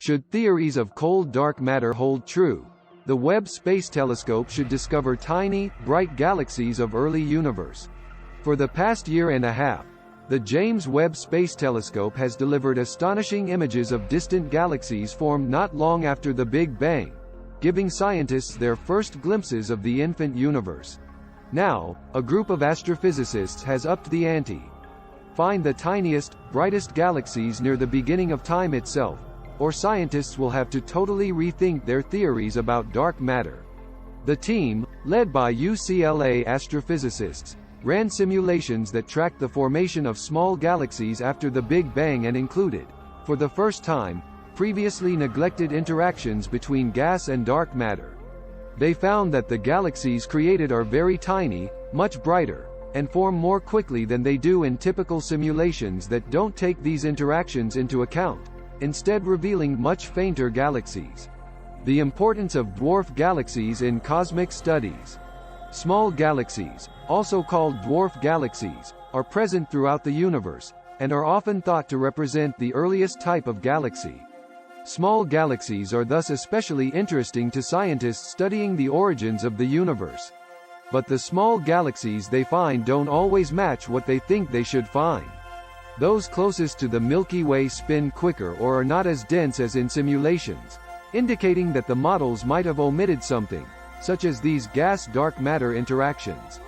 Should theories of cold dark matter hold true, the Webb Space Telescope should discover tiny, bright galaxies of early universe. For the past year and a half, the James Webb Space Telescope has delivered astonishing images of distant galaxies formed not long after the Big Bang, giving scientists their first glimpses of the infant universe. Now, a group of astrophysicists has upped the ante. Find the tiniest, brightest galaxies near the beginning of time itself, or scientists will have to totally rethink their theories about dark matter. The team, led by UCLA astrophysicists, ran simulations that tracked the formation of small galaxies after the Big Bang and included, for the first time, previously neglected interactions between gas and dark matter. They found that the galaxies created are very tiny, much brighter, and form more quickly than they do in typical simulations that don't take these interactions into account, instead revealing much fainter galaxies. The importance of dwarf galaxies in cosmic studies. Small galaxies, also called dwarf galaxies, are present throughout the universe, and are often thought to represent the earliest type of galaxy. Small galaxies are thus especially interesting to scientists studying the origins of the universe. But the small galaxies they find don't always match what they think they should find. Those closest to the Milky Way spin quicker or are not as dense as in simulations, indicating that the models might have omitted something, such as these gas-dark matter interactions.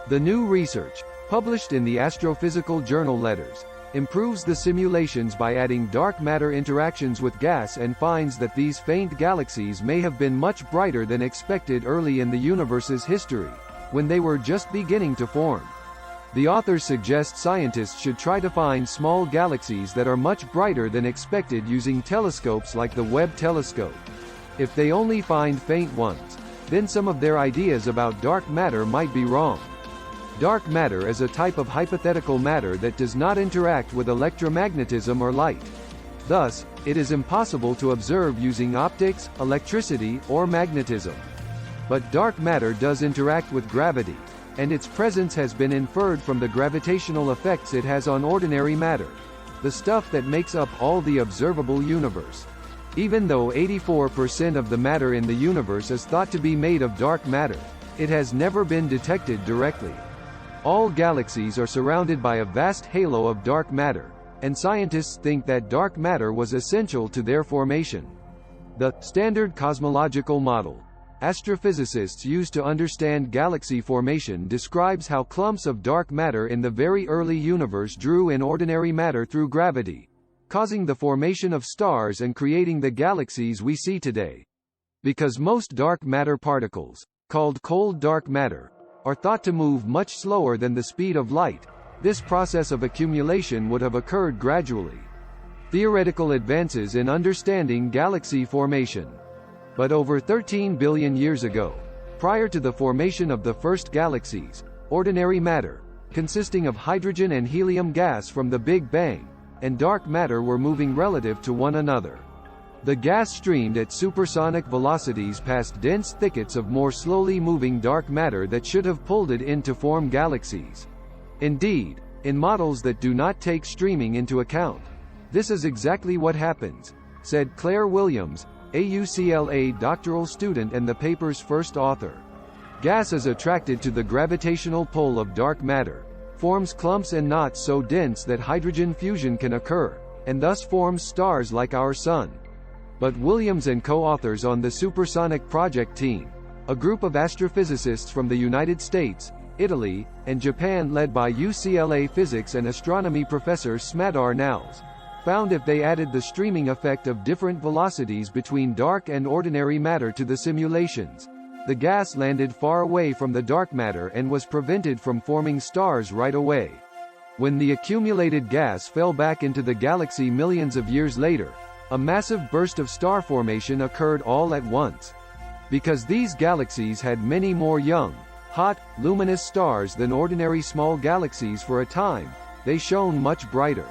The new research, published in the Astrophysical Journal Letters, improves the simulations by adding dark matter interactions with gas and finds that these faint galaxies may have been much brighter than expected early in the universe's history, when they were just beginning to form. The authors suggest scientists should try to find small galaxies that are much brighter than expected using telescopes like the Webb telescope. If they only find faint ones, then some of their ideas about dark matter might be wrong. Dark matter is a type of hypothetical matter that does not interact with electromagnetism or light. Thus, it is impossible to observe using optics, electricity, or magnetism. But dark matter does interact with gravity, and its presence has been inferred from the gravitational effects it has on ordinary matter, the stuff that makes up all the observable universe. Even though 84% of the matter in the universe is thought to be made of dark matter, it has never been detected directly. All galaxies are surrounded by a vast halo of dark matter, and scientists think that dark matter was essential to their formation. The standard cosmological model astrophysicists use to understand galaxy formation describes how clumps of dark matter in the very early universe drew in ordinary matter through gravity, causing the formation of stars and creating the galaxies we see today. Because most dark matter particles, called cold dark matter, are thought to move much slower than the speed of light, this process of accumulation would have occurred gradually. Theoretical advances in understanding galaxy formation. But over 13 billion years ago, prior to the formation of the first galaxies, ordinary matter, consisting of hydrogen and helium gas from the Big Bang, and dark matter were moving relative to one another. The gas streamed at supersonic velocities past dense thickets of more slowly moving dark matter that should have pulled it in to form galaxies. Indeed, in models that do not take streaming into account, this is exactly what happens, said Claire Williams, a UCLA doctoral student and the paper's first author. Gas is attracted to the gravitational pull of dark matter, forms clumps and knots so dense that hydrogen fusion can occur, and thus forms stars like our Sun. But Williams and co-authors on the Supersonic Project team, a group of astrophysicists from the United States, Italy, and Japan led by UCLA physics and astronomy professor Smadar Nals, found if they added the streaming effect of different velocities between dark and ordinary matter to the simulations, the gas landed far away from the dark matter and was prevented from forming stars right away. When the accumulated gas fell back into the galaxy millions of years later, a massive burst of star formation occurred all at once. Because these galaxies had many more young, hot, luminous stars than ordinary small galaxies for a time, they shone much brighter.